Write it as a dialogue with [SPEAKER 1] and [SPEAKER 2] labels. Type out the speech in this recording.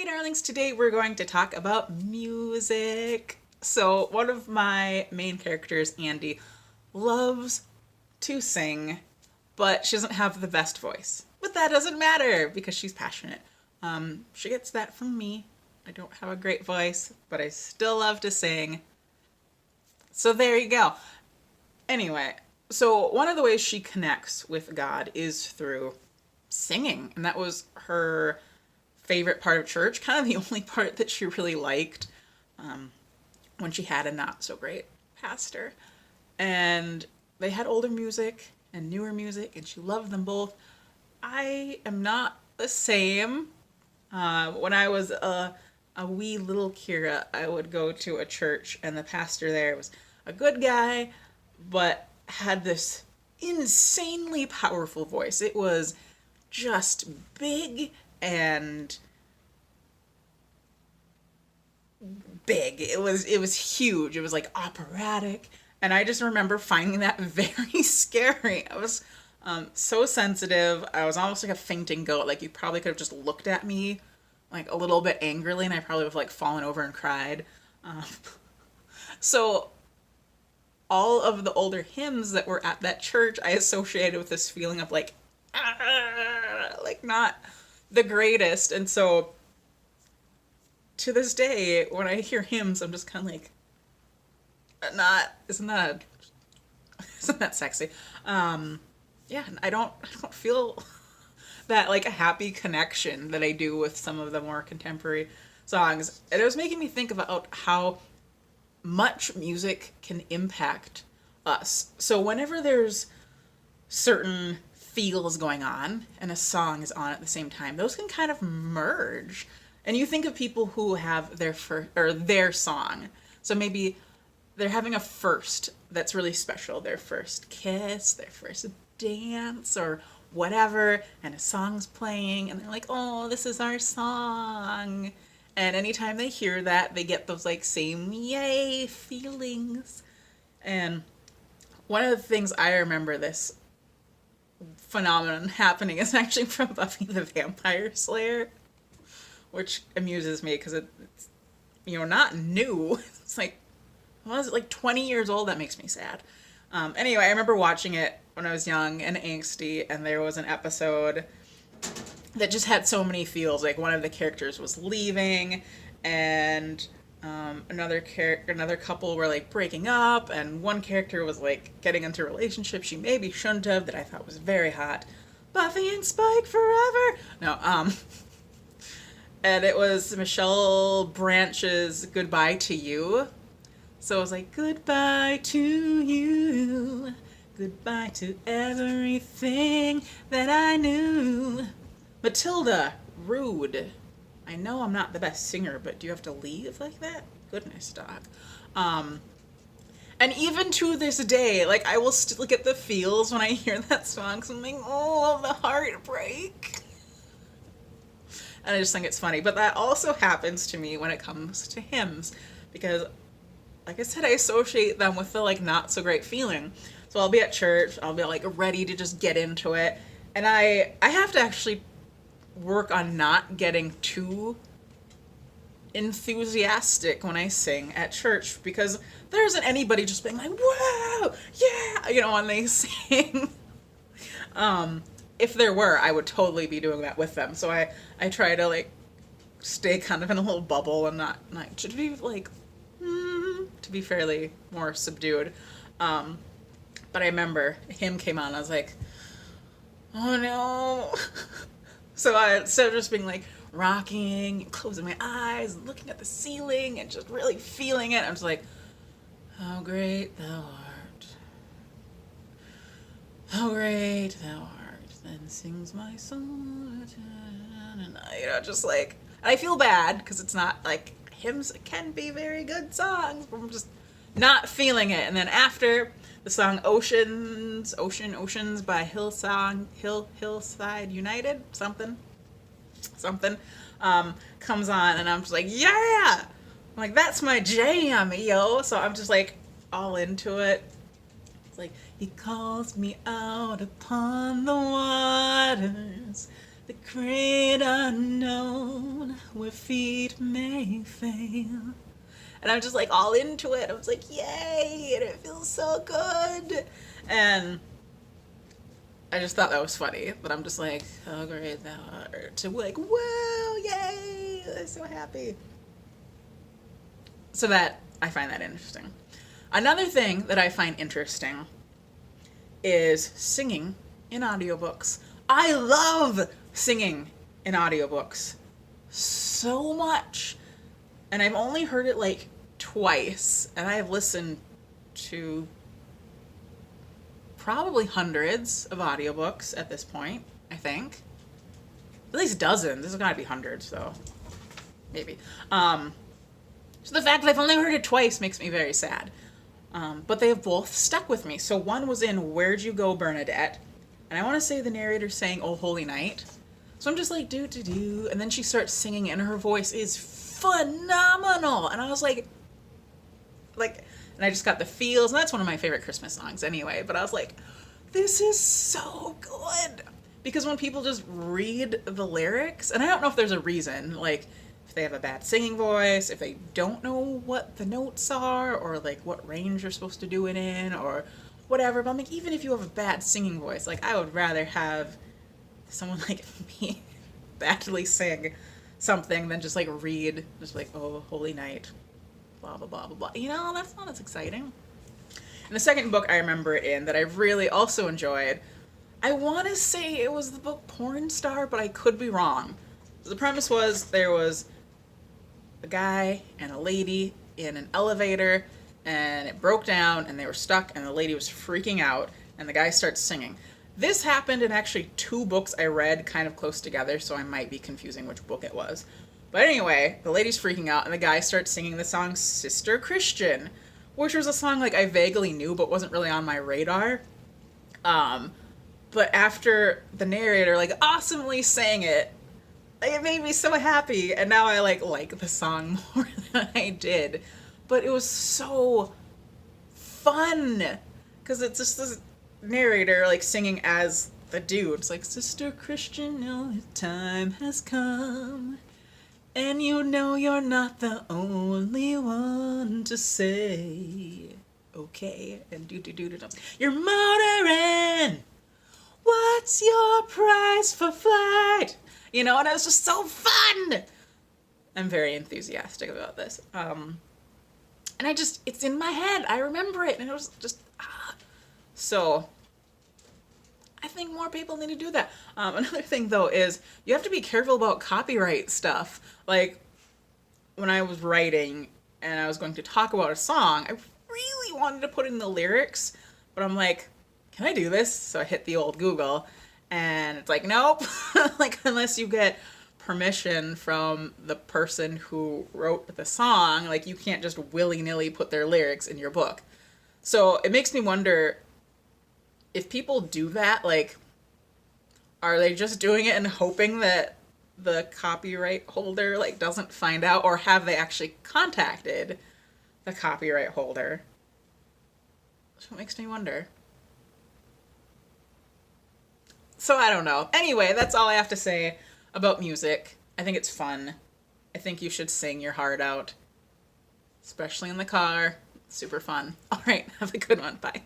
[SPEAKER 1] Hey darlings, today we're going to talk about music. So, one of my main characters, Andy, loves to sing, but she doesn't have the best voice. But that doesn't matter because she's passionate. She gets that from me. I don't have a great voice, but I still love to sing. So, there you go. Anyway, so one of the ways she connects with God is through singing, and that was her favorite part of church, kind of the only part that she really liked when she had a not so great pastor. And they had older music and newer music, and she loved them both. I am not the same. When I was a wee little Kira, I would go to a church, and the pastor there was a good guy, but had this insanely powerful voice. It was just big and big. It was huge. It was like operatic, and I just remember finding that very scary. I was so sensitive. I was almost like a fainting goat. Like you probably could have just looked at me like a little bit angrily, and I probably would have like fallen over and cried. Um, so all of the older hymns that were at that church, I associated with this feeling of like, like not the greatest. And so to this day, when I hear hymns, I'm just kind of like, not, isn't that sexy? Yeah, I don't feel that like a happy connection that I do with some of the more contemporary songs. And it was making me think about how much music can impact us. So whenever there's certain feels going on and a song is on at the same time, those can kind of merge. And you think of people who have their first or their song. So maybe they're having a first that's really special, their first kiss, their first dance or whatever, and a song's playing and they're like, "Oh, this is our song." And anytime they hear that, they get those like same yay feelings. And one of the things I remember this phenomenon happening is actually from Buffy the Vampire Slayer, which amuses me because it's not new. It's like, what was it, like 20 years old? That makes me sad. Anyway, I remember watching it when I was young and angsty, and there was an episode that just had so many feels. Like one of the characters was leaving, and another couple were like breaking up, and one character was like getting into a relationship she maybe shouldn't have that I thought was very hot. Buffy and Spike forever. No, and it was Michelle Branch's "Goodbye to You." So it was like, "Goodbye to you, goodbye to everything that I knew." Matilda, rude. I know I'm not the best singer, but do you have to leave like that? Goodness, dog. Um, and even to this day, like I will still get the feels when I hear that song. So I'm like, oh, the heartbreak. And I just think it's funny. But that also happens to me when it comes to hymns, because like I said, I associate them with the like not so great feeling. So I'll be at church, I'll be like ready to just get into it. And I have to actually work on not getting too enthusiastic when I sing at church, because there isn't anybody just being like, "Whoa, yeah," when they sing. If there were, I would totally be doing that with them. So I try to like stay kind of in a little bubble and not to be like to be fairly more subdued. But I remember him came on. I was like, "Oh no!" So instead of just being like rocking, closing my eyes, looking at the ceiling, and just really feeling it, I'm just like, "How great thou art! How great thou art!" Then sings my soul, and just like, and I feel bad because it's not like hymns can be very good songs, but I'm just not feeling it. And then after the song Oceans by Hillside United, something, comes on, and I'm just like, yeah! I'm like, that's my jam, yo! So I'm just like all into it. It's like, he calls me out upon the waters, The great unknown, where feet may fail. And I'm just like all into it. I was like, yay! And it feels so good. And I just thought that was funny. But I'm just like, how great thou art. To like, whoa, yay! I'm so happy. So that, I find that interesting. Another thing that I find interesting is singing in audiobooks. I love singing in audiobooks so much. And I've only heard it like twice, and I've listened to probably hundreds of audiobooks at this point, I think. At least dozens. There's gotta be hundreds, though. Maybe. So the fact that I've only heard it twice makes me very sad. But they have both stuck with me. So one was in Where'd You Go, Bernadette? And I want to say the narrator sang Oh Holy Night. So I'm just like, do. And then she starts singing, and her voice is phenomenal. And I was like, and I just got the feels. And that's one of my favorite Christmas songs anyway. But I was like, this is so good. Because when people just read the lyrics, and I don't know if there's a reason, like, if they have a bad singing voice, if they don't know what the notes are, or like what range you're supposed to do it in, or whatever. But I'm like, even if you have a bad singing voice, like, I would rather have someone like me badly sing something than just like read, just like, oh, holy night, blah, blah, blah, blah, blah. You know, that's not as exciting. And the second book I remember it in that I really also enjoyed, I want to say it was the book Porn Star, but I could be wrong. The premise was there was a guy and a lady in an elevator, and it broke down, and they were stuck, and the lady was freaking out, and the guy starts singing. This happened in actually 2 books I read kind of close together, so I might be confusing which book it was. But anyway, the lady's freaking out, and the guy starts singing the song Sister Christian, which was a song like I vaguely knew but wasn't really on my radar. But after the narrator like awesomely sang it, it made me so happy, and now I like the song more than I did. But it was so fun, because it's just this narrator like singing as the dude. It's like, Sister Christian, now the time has come, and you know you're not the only one to say okay and do. You're motoring. What's your price for flight? You know, and it was just so fun. I'm very enthusiastic about this. And it's in my head. I remember it, and it was just, So, I think more people need to do that. Another thing, though, is you have to be careful about copyright stuff. Like, when I was writing and I was going to talk about a song, I really wanted to put in the lyrics, but I'm like, can I do this? So I hit the old Google, and it's like, nope. Like, unless you get permission from the person who wrote the song, like, you can't just willy-nilly put their lyrics in your book. So it makes me wonder if people do that, like, are they just doing it and hoping that the copyright holder, like, doesn't find out, or have they actually contacted the copyright holder? So it makes me wonder. So I don't know. Anyway, that's all I have to say about music. I think it's fun. I think you should sing your heart out, especially in the car. Super fun. All right, have a good one. Bye.